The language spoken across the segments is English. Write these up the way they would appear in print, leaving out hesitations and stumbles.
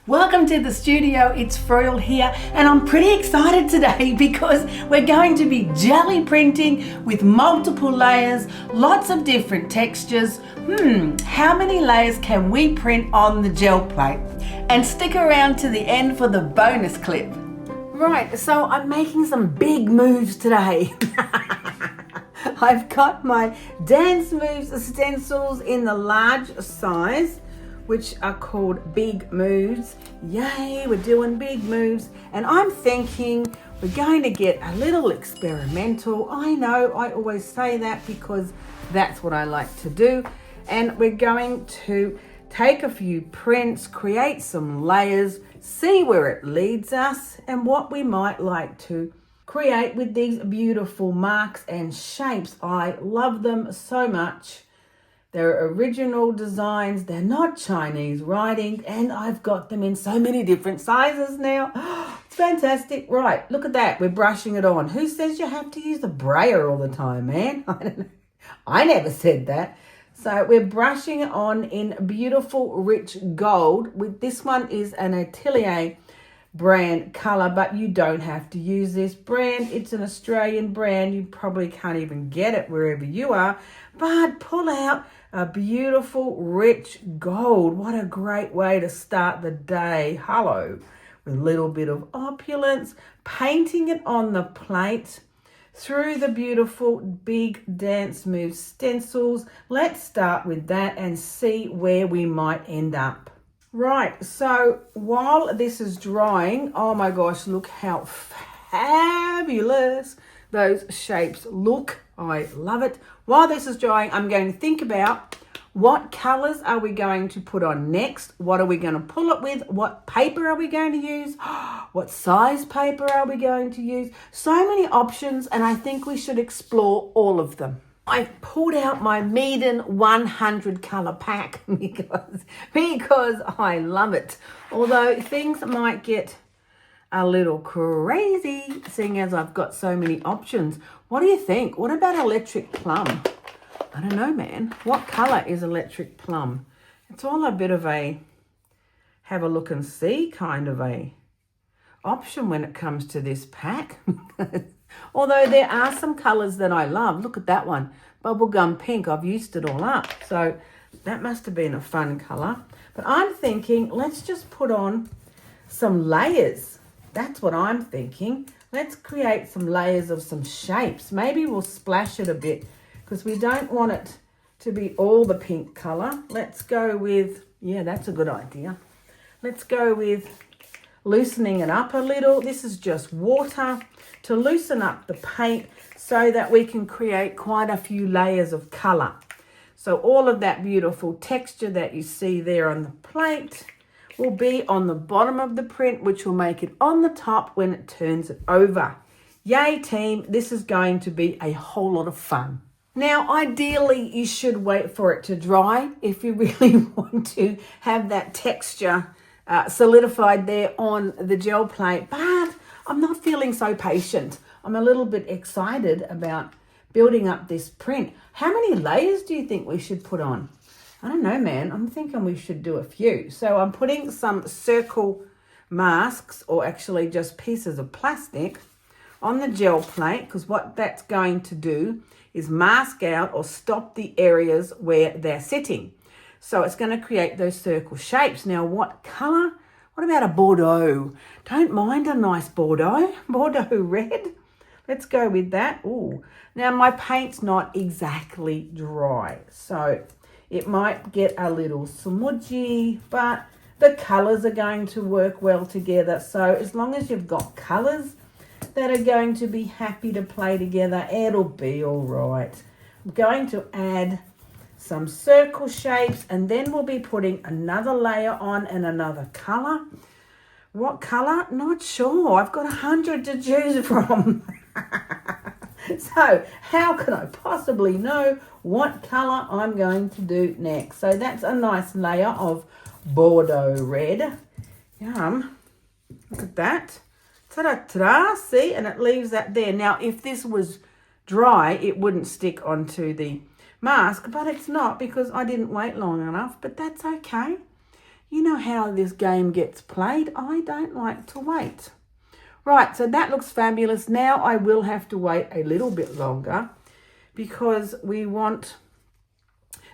Welcome to the studio, it's Friel here, and I'm pretty excited today because we're going to be jelly printing with multiple layers, lots of different textures. How many layers can we print on the gel plate? And stick around to the end for the bonus clip. Right, so I'm making some big moves today. I've got my Dance Moves Stencils in the large size, which are called Big Moves. Yay, we're doing big moves. And I'm thinking we're going to get a little experimental. I know, I always say that because that's what I like to do. And we're going to take a few prints, create some layers, see where it leads us and what we might like to create with these beautiful marks and shapes. I love them so much. They're original designs, they're not Chinese writing, and I've got them in so many different sizes now. It's fantastic. Right, look at that, we're brushing it on. Who says you have to use the brayer all the time, man? I don't know. I never said that. So we're brushing it on in beautiful, rich gold. With this one is an Atelier brand color, but you don't have to use this brand. It's an Australian brand. You probably can't even get it wherever you are, but pull out a beautiful rich gold. What a great way to start the day. Hello, with a little bit of opulence, painting it on the plate through the beautiful big Dance Moves stencils. Let's start with that and see where we might end up. Right, so while this is drying, oh my gosh, look how fabulous those shapes look. I love it. While this is drying, I'm going to think about what colors are we going to put on next? What are we going to pull it with? What paper are we going to use? What size paper are we going to use? So many options, and I think we should explore all of them. I pulled out my Meeden 100 color pack because I love it. Although things might get a little crazy seeing as I've got so many options. What do you think? What about electric plum? I don't know, man. What color is electric plum? It's all a bit of a have a look and see kind of a option when it comes to this pack. Although there are some colors that I love. Look at that one, bubblegum pink. I've used it all up, so that must have been a fun color. But I'm thinking let's just put on some layers. That's what I'm thinking. Let's create some layers of some shapes. Maybe we'll splash it a bit because we don't want it to be all the pink color. Let's go with, yeah, that's a good idea. Let's go with loosening it up a little. This is just water to loosen up the paint so that we can create quite a few layers of color. So all of that beautiful texture that you see there on the plate will be on the bottom of the print, which will make it on the top when it turns it over. Yay team, this is going to be a whole lot of fun. Now, ideally, you should wait for it to dry if you really want to have that texture solidified there on the gel plate, but I'm not feeling so patient. I'm a little bit excited about building up this print. How many layers do you think we should put on? I don't know, man. I'm thinking we should do a few. So I'm putting some circle masks, or actually just pieces of plastic, on the gel plate, because what that's going to do is mask out or stop the areas where they're sitting. So it's going to create those circle shapes. Now, what color? What about a Bordeaux? Don't mind a nice Bordeaux red. Let's go with that. Ooh. Now, my paint's not exactly dry, so it might get a little smudgy, but the colors are going to work well together. So as long as you've got colors that are going to be happy to play together, it'll be all right. I'm going to add some circle shapes, and then we'll be putting another layer on and another color. What color? Not sure. I've got 100 to choose from. So how can I possibly know what color I'm going to do next? So that's a nice layer of Bordeaux red. Yum. Look at that. Ta-da-ta-da. See, and it leaves that there. Now, if this was dry, it wouldn't stick onto the mask, but it's not because I didn't wait long enough, but that's okay. You know how this game gets played. I don't like to wait. Right, so that looks fabulous. Now I will have to wait a little bit longer because we want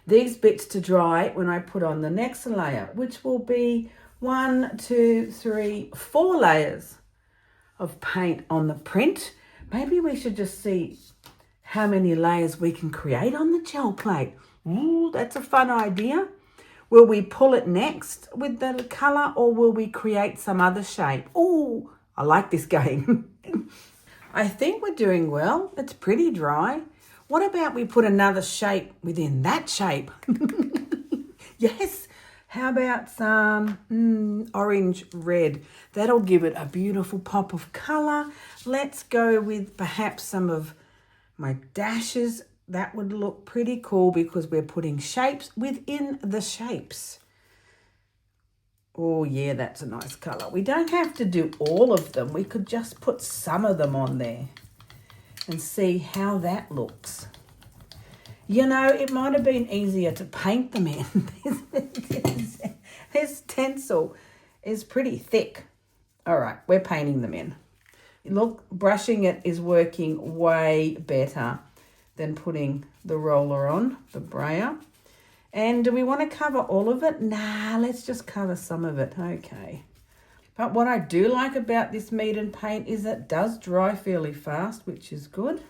these bits to dry when I put on the next layer, which will be 1, 2, 3, 4 layers of paint on the print. Maybe we should just see how many layers we can create on the gel plate. Ooh, that's a fun idea. Will we pull it next with the colour, or will we create some other shape? Ooh, I like this game. I think we're doing well. It's pretty dry. What about we put another shape within that shape? Yes. How about some orange red? That'll give it a beautiful pop of colour. Let's go with perhaps some of my dashes. That would look pretty cool because we're putting shapes within the shapes. Oh yeah, that's a nice colour. We don't have to do all of them. We could just put some of them on there and see how that looks. You know, it might have been easier to paint them in. This stencil is pretty thick. All right, we're painting them in. Look, brushing it is working way better than putting the roller on, the brayer. And do we want to cover all of it? Nah, let's just cover some of it. Okay. But what I do like about this Meeden paint is it does dry fairly fast, which is good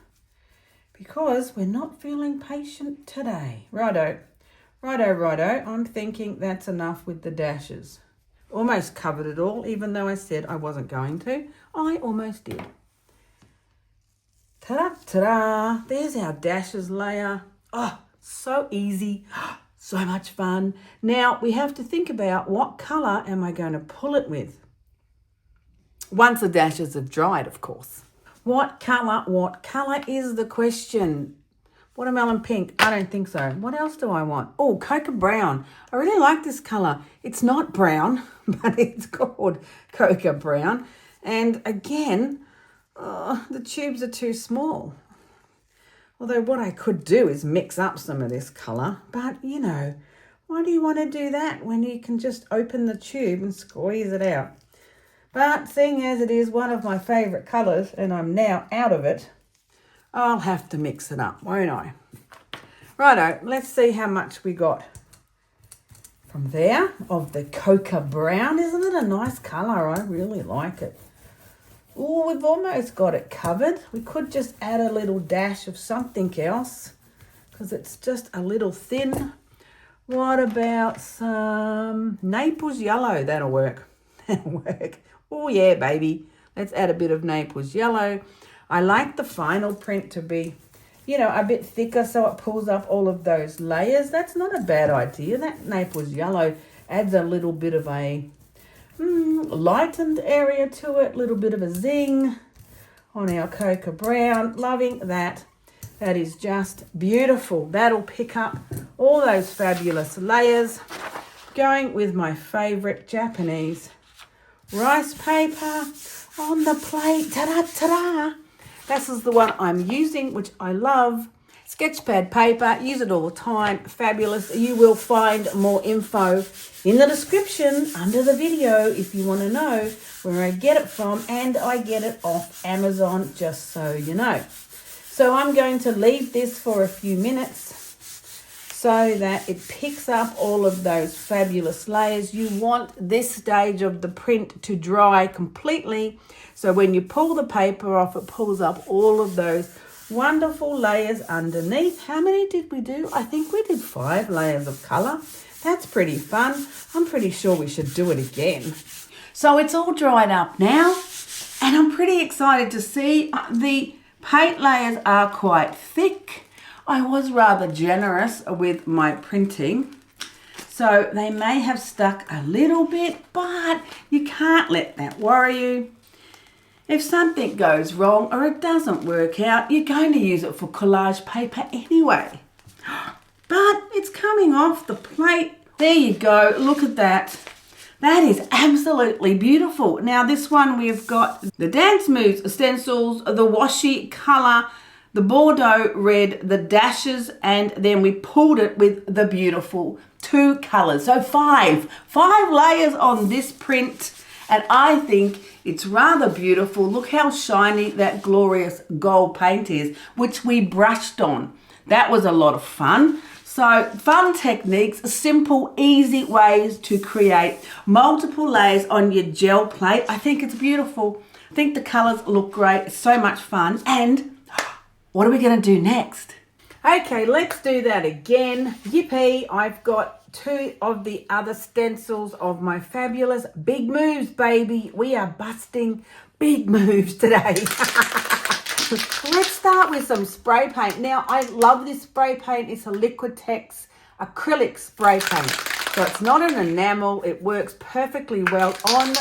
because we're not feeling patient today. Righto. I'm thinking that's enough with the dashes. Almost covered it all, even though I said I wasn't going to. I almost did. Ta-da, ta-da. There's our dashes layer. Oh, so easy. So much fun. Now we have to think about what colour am I going to pull it with? Once the dashes have dried, of course. What colour is the question? Watermelon pink? I don't think so. What else do I want? Oh, cocoa brown. I really like this colour. It's not brown, but it's called cocoa brown. And again, the tubes are too small. Although what I could do is mix up some of this colour. But, you know, why do you want to do that when you can just open the tube and squeeze it out? But seeing as it is one of my favourite colours and I'm now out of it, I'll have to mix it up, won't I? Righto, let's see how much we got from there of the cocoa brown. Isn't it a nice colour? I really like it. Oh, we've almost got it covered. We could just add a little dash of something else because it's just a little thin. What about some Naples yellow? That'll work. That'll work. Oh, yeah, baby. Let's add a bit of Naples yellow. I like the final print to be, you know, a bit thicker so it pulls up all of those layers. That's not a bad idea. That Naples yellow adds a little bit of a lightened area to it, little bit of a zing on our cocoa brown. Loving that. That is just beautiful. That'll pick up all those fabulous layers. Going with my favourite Japanese rice paper on the plate. Ta-da, ta-da. This is the one I'm using, which I love. Sketchpad paper, use it all the time. Fabulous. You will find more info in the description under the video if you want to know where I get it from, and I get it off Amazon, just so you know. So I'm going to leave this for a few minutes so that it picks up all of those fabulous layers. You want this stage of the print to dry completely, so when you pull the paper off, it pulls up all of those wonderful layers underneath. How many did we do? I think we did 5 layers of colour. That's pretty fun. I'm pretty sure we should do it again. So it's all dried up now, and I'm pretty excited to see the paint layers are quite thick. I was rather generous with my printing, so they may have stuck a little bit, but you can't let that worry you. If something goes wrong or it doesn't work out, you're going to use it for collage paper anyway. But it's coming off the plate. There you go. Look at that. That is absolutely beautiful. Now this one we've got the Dance Moves Stencils, the washi colour, the Bordeaux red, the dashes, and then we pulled it with the beautiful 2 colors. So 5 layers on this print. And I think it's rather beautiful. Look how shiny that glorious gold paint is, which we brushed on. That was a lot of fun. So fun techniques, simple, easy ways to create multiple layers on your gel plate. I think it's beautiful. I think the colors look great. It's so much fun. And what are we going to do next? Okay, let's do that again. Yippee, I've got 2 of the other stencils of my fabulous Big Moves, baby. We are busting big moves today. Let's start with some spray paint. Now, I love this spray paint. It's a Liquitex acrylic spray paint. So it's not an enamel. It works perfectly well on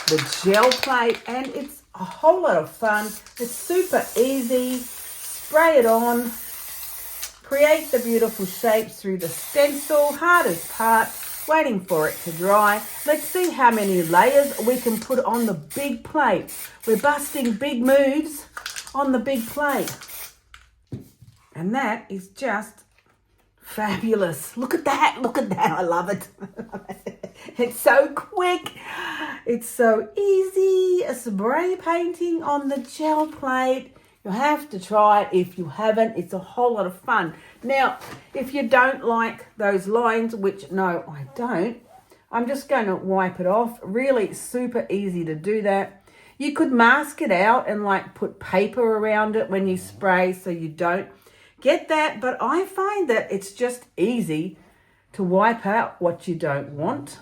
the gel plate, and it's a whole lot of fun. It's super easy. Spray it on. Create the beautiful shapes through the stencil. Hardest part, waiting for it to dry. Let's see how many layers we can put on the big plate. We're busting big moves on the big plate. And that is just fabulous. Look at that. Look at that. I love it. It's so quick. It's so easy. A spray painting on the gel plate. You'll have to try it if you haven't. It's a whole lot of fun. Now, if you don't like those lines, which no, I don't, I'm just going to wipe it off. Really super easy to do that. You could mask it out and like put paper around it when you spray so you don't get that. But I find that it's just easy to wipe out what you don't want.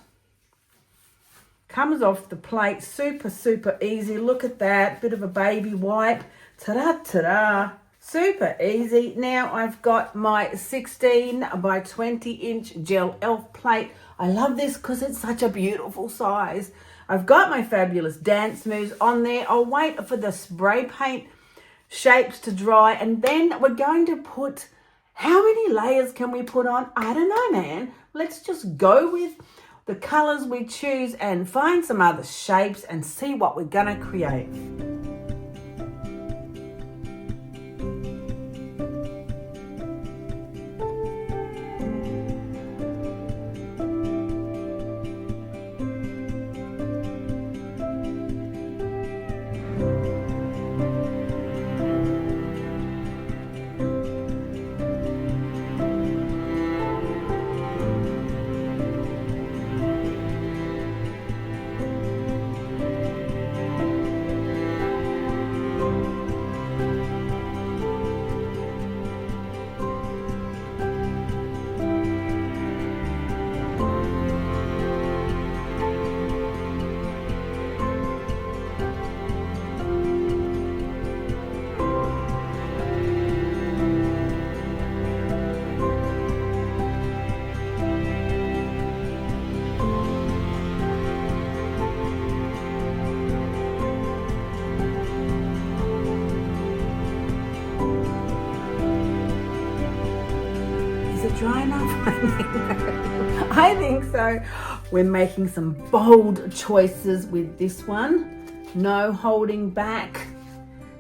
Comes off the plate, super, super easy. Look at that, bit of a baby wipe. Ta-da, ta-da. Super easy. Now I've got my 16 by 20 inch gel elf plate. I love this because it's such a beautiful size. I've got my fabulous dance moves on there. I'll wait for the spray paint shapes to dry, and then we're going to put, how many layers can we put on? I don't know, man. Let's just go with the colors we choose and find some other shapes and see what we're going to create. Dry enough? I think so. We're making some bold choices with this one. No holding back.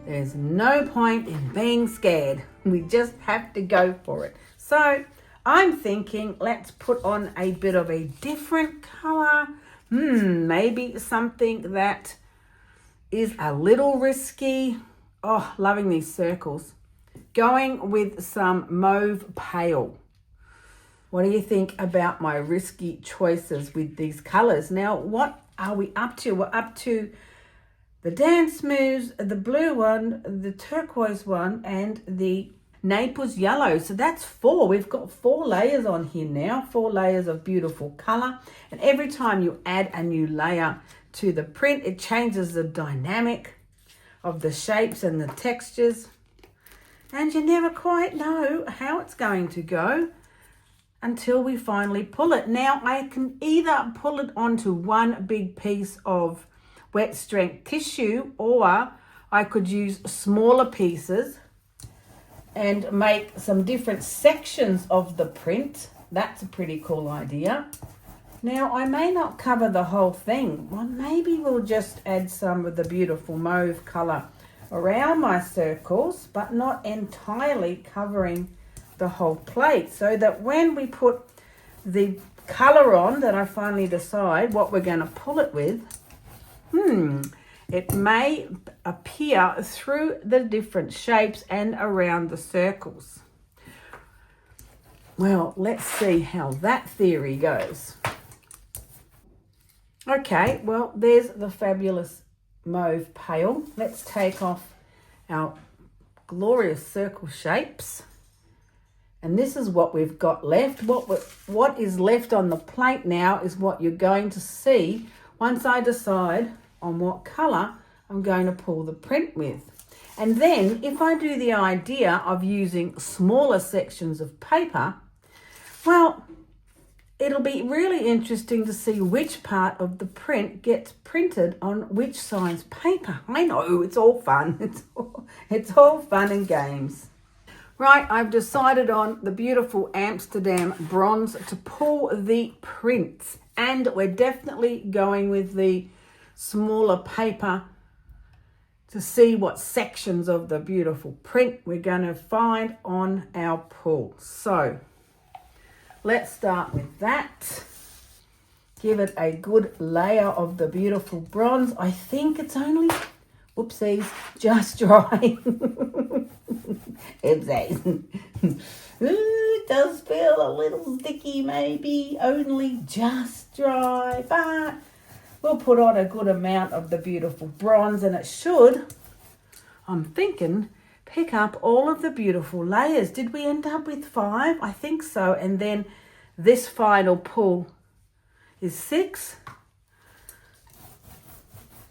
There's no point in being scared. We just have to go for it. So I'm thinking let's put on a bit of a different color. Maybe something that is a little risky. Oh, loving these circles. Going with some mauve pale. What do you think about my risky choices with these colors? Now, what are we up to? We're up to the dance moves, the blue one, the turquoise one, and the Naples yellow. So that's 4. We've got 4 layers on here now, 4 layers of beautiful color. And every time you add a new layer to the print, it changes the dynamic of the shapes and the textures. And you never quite know how it's going to go until we finally pull it. Now I can either pull it onto one big piece of wet strength tissue, or I could use smaller pieces and make some different sections of the print. That's a pretty cool idea. Now I may not cover the whole thing. Well, maybe we'll just add some of the beautiful mauve color around my circles, but not entirely covering the whole plate, so that when we put the colour on that I finally decide what we're going to pull it with, it may appear through the different shapes and around the circles. Well, let's see how that theory goes. Okay, well, there's the fabulous mauve pale. Let's take off our glorious circle shapes. And this is what we've got left. What is left on the plate now is what you're going to see once I decide on what colour I'm going to pull the print with. And then if I do the idea of using smaller sections of paper, well, it'll be really interesting to see which part of the print gets printed on which size paper. I know, it's all fun. It's all fun and games. Right, I've decided on the beautiful Amsterdam bronze to pull the prints. And we're definitely going with the smaller paper to see what sections of the beautiful print we're going to find on our pull. So let's start with that. Give it a good layer of the beautiful bronze. I think it's only, whoopsies, just dry. It does feel a little sticky, maybe only just dry, but we'll put on a good amount of the beautiful bronze and it should, I'm thinking, pick up all of the beautiful layers. Did we end up with 5? I think so. And then this final pull is 6.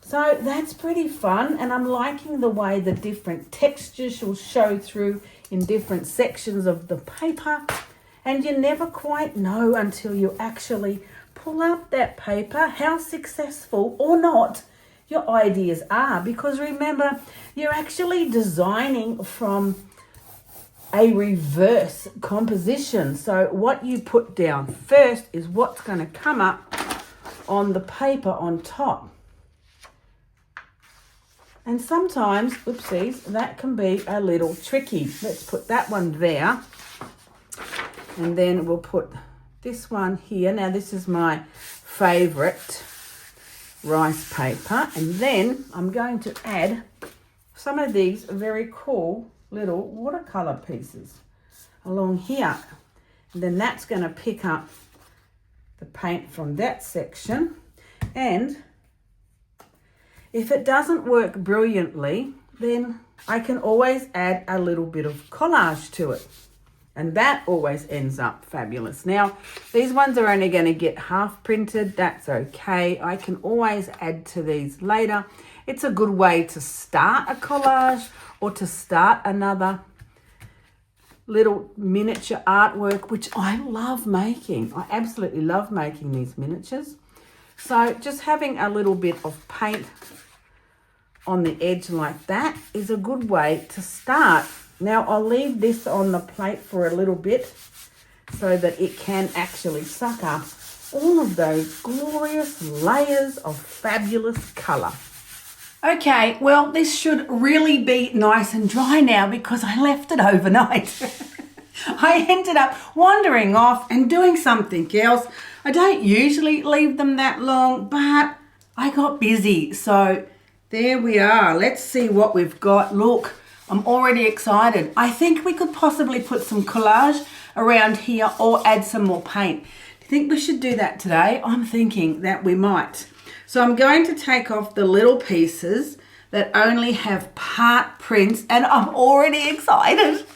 So that's pretty fun, and I'm liking the way the different textures will show through in different sections of the paper. And you never quite know until you actually pull up that paper how successful or not your ideas are. Because remember, you're actually designing from a reverse composition. So what you put down first is what's going to come up on the paper on top. And sometimes, oopsies, that can be a little tricky. Let's put that one there. And then we'll put this one here. Now, this is my favourite rice paper. And then I'm going to add some of these very cool little watercolour pieces along here. And then that's going to pick up the paint from that section. And if it doesn't work brilliantly, then I can always add a little bit of collage to it. And that always ends up fabulous. Now, these ones are only going to get half printed. That's okay. I can always add to these later. It's a good way to start a collage or to start another little miniature artwork, which I love making. I absolutely love making these miniatures. So just having a little bit of paint on the edge like that is a good way to start. Now I'll leave this on the plate for a little bit so that it can actually suck up all of those glorious layers of fabulous colour. Okay, well, this should really be nice and dry now because I left it overnight. I ended up wandering off and doing something else. I don't usually leave them that long, but I got busy, so there we are. Let's see what we've got. Look, I'm already excited. I think we could possibly put some collage around here or add some more paint. Do you think we should do that today? I'm thinking that we might. So I'm going to take off the little pieces that only have part prints, and I'm already excited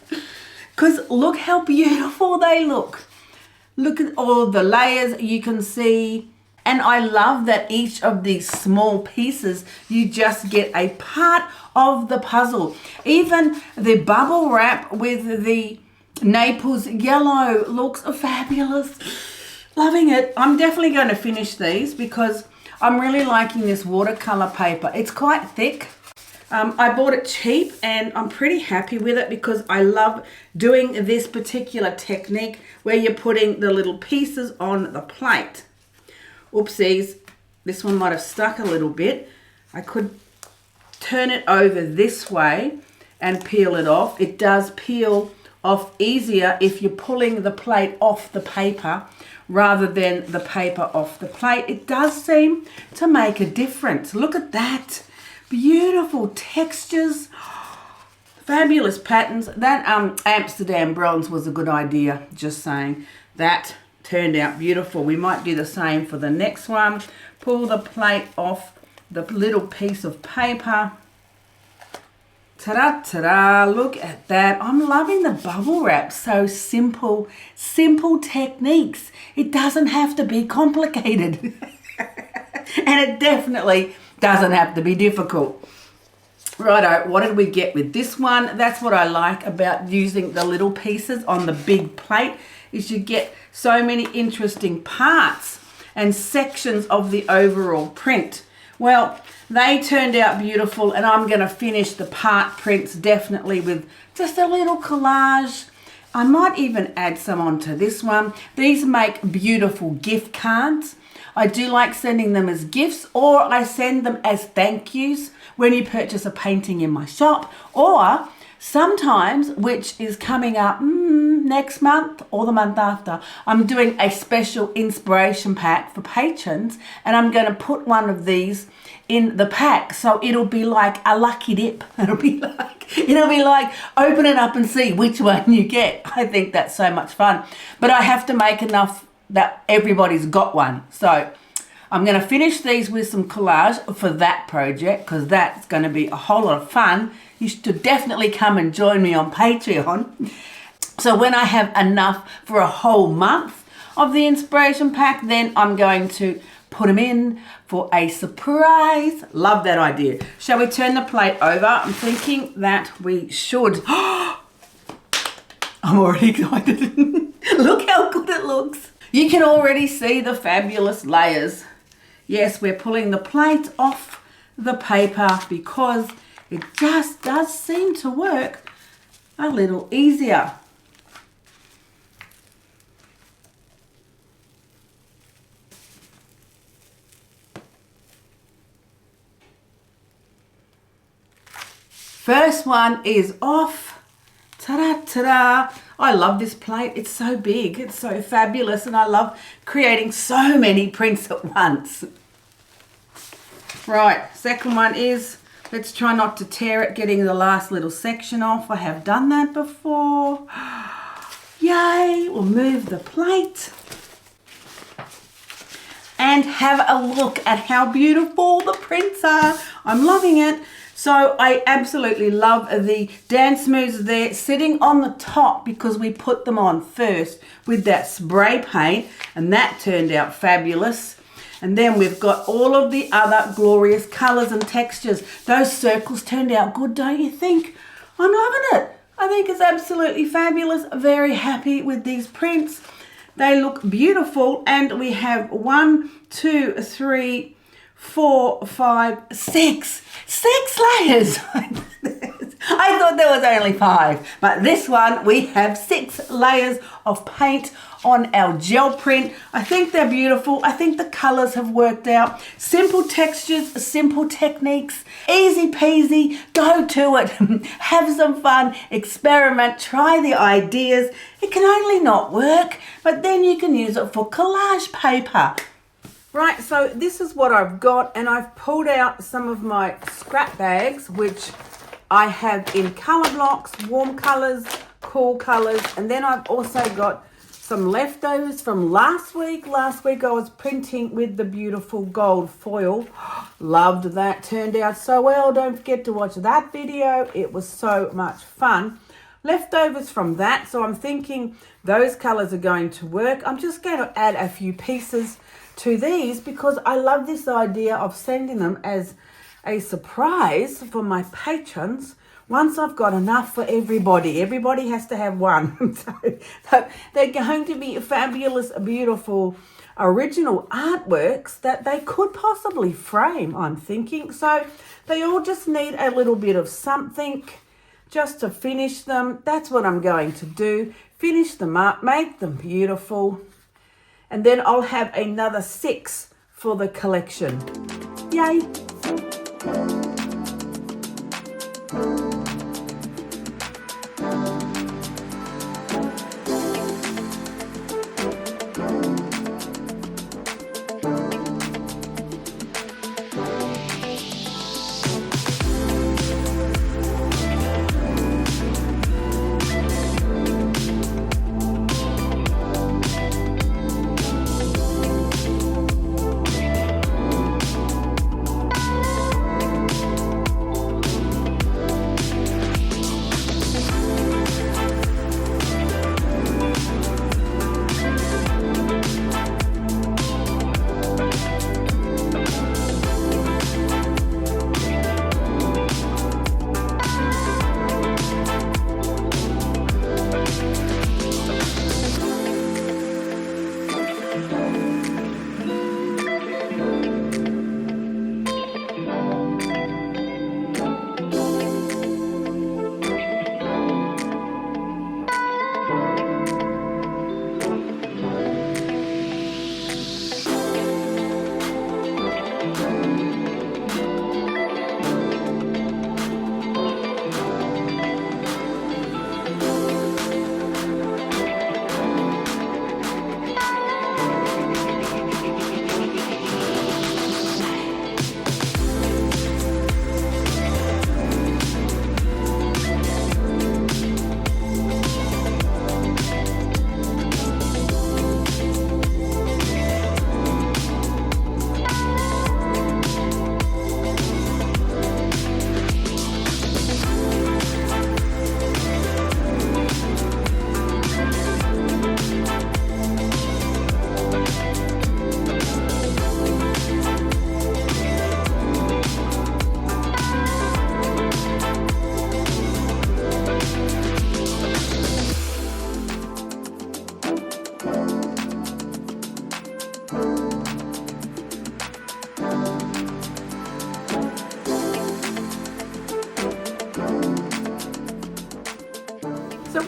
because look how beautiful they look. Look at all the layers you can see. And I love that each of these small pieces, you just get a part of the puzzle. Even the bubble wrap with the Naples yellow looks fabulous. Loving it. I'm definitely going to finish these because I'm really liking this watercolor paper. It's quite thick. I bought it cheap and I'm pretty happy with it because I love doing this particular technique where you're putting the little pieces on the plate. Oopsies, this one might have stuck a little bit. I could turn it over this way and peel it off. It does peel off easier if you're pulling the plate off the paper rather than the paper off the plate. It does seem to make a difference. Look at that. Beautiful textures. Fabulous patterns. That Amsterdam bronze was a good idea, just saying. That turned out beautiful. We might do the same for the next one. Pull the plate off the little piece of paper. Ta-da, ta-da, look at that. I'm loving the bubble wrap. So simple techniques. It doesn't have to be complicated. And it definitely doesn't have to be difficult. Righto, what did we get with this one? That's what I like about using the little pieces on the big plate, is you get so many interesting parts and sections of the overall print. Well, they turned out beautiful, and I'm going to finish the part prints definitely with just a little collage. I might even add some onto this one. These make beautiful gift cards. I do like sending them as gifts, or I send them as thank yous when you purchase a painting in my shop, or sometimes, which is coming up next month or the month after, I'm doing a special inspiration pack for patrons, and I'm going to put one of these in the pack, so it'll be like a lucky dip. It'll be like open it up and see which one you get. I think that's so much fun, but I have to make enough that everybody's got one. So I'm going to finish these with some collage for that project, because that's going to be a whole lot of fun. You should definitely come and join me on Patreon. So when I have enough for a whole month of the inspiration pack, then I'm going to put them in for a surprise. Love that idea. Shall we turn the plate over? I'm thinking that we should. I'm already excited. Look how good it looks. You can already see the fabulous layers. Yes, we're pulling the plate off the paper because it just does seem to work a little easier. First one is off. Ta-da, ta-da. I love this plate. It's so big. It's so fabulous. And I love creating so many prints at once. Right, second one is, let's try not to tear it, getting the last little section off. I have done that before. Yay. We'll move the plate. And have a look at how beautiful the prints are. I'm loving it. So I absolutely love the dance moves there sitting on the top, because we put them on first with that spray paint, and that turned out fabulous. And then we've got all of the other glorious colours and textures. Those circles turned out good, don't you think? I'm loving it. I think it's absolutely fabulous. Very happy with these prints. They look beautiful, and we have 1, 2, 3, 4, 5, 6 layers. I thought there was only 5, but this one we have 6 layers of paint on our gel print. I think they're beautiful. I think the colors have worked out. Simple textures, simple techniques, easy peasy. Go to it. Have some fun, experiment, try the ideas. It can only not work, but then you can use it for collage paper. Right, so this is what I've got, and I've pulled out some of my scrap bags, which I have in colour blocks, warm colours, cool colours, and then I've also got some leftovers from last week. Last week I was printing with the beautiful gold foil. Loved that, turned out so well. Don't forget to watch that video. It was so much fun. Leftovers from that, so I'm thinking those colours are going to work. I'm just going to add a few pieces to these because I love this idea of sending them as a surprise for my patrons. Once I've got enough for everybody has to have one. so they're going to be fabulous, beautiful, original artworks that they could possibly frame, I'm thinking. So they all just need a little bit of something just to finish them. That's what I'm going to do. Finish them up, make them beautiful. And then I'll have another 6 for the collection. Yay!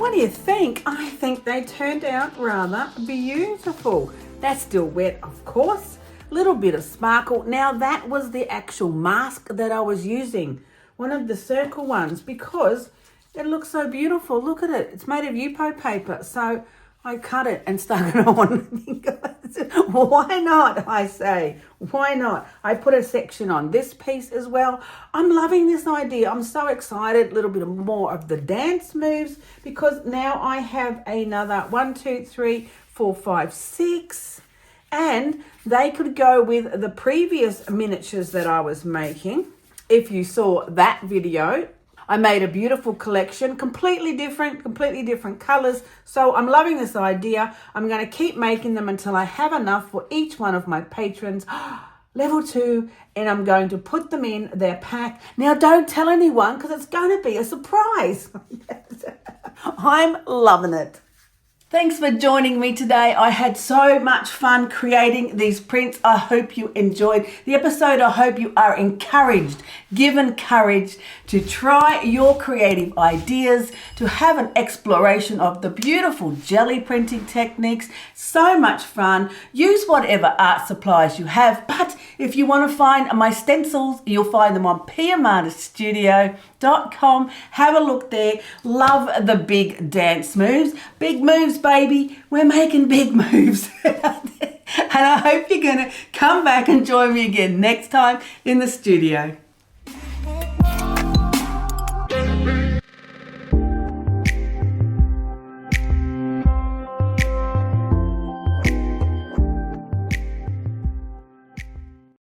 What do you think? I think they turned out rather beautiful. That's still wet, of course. Little bit of sparkle. Now that was the actual mask that I was using, one of the circle ones, because it looks so beautiful. Look at it. It's made of Yupo paper. So I cut it and stuck it on. Why not, I say? Why not? I put a section on this piece as well. I'm loving this idea. I'm so excited. A little bit more of the dance moves, because now I have another 1, 2, 3, 4, 5, 6. And they could go with the previous miniatures that I was making. If you saw that video, I made a beautiful collection, completely different colors. So I'm loving this idea. I'm going to keep making them until I have enough for each one of my patrons. Level 2, and I'm going to put them in their pack. Now don't tell anyone, because it's going to be a surprise. I'm loving it. Thanks for joining me today. I had so much fun creating these prints. I hope you enjoyed the episode. I hope you are encouraged, given courage to try your creative ideas, to have an exploration of the beautiful jelly printing techniques. So much fun. Use whatever art supplies you have. But if you want to find my stencils, you'll find them on PMartistStudio.com. Have a look there. Love the big dance moves. Big moves, baby. We're making big moves. And I hope you're going to come back and join me again next time in the studio.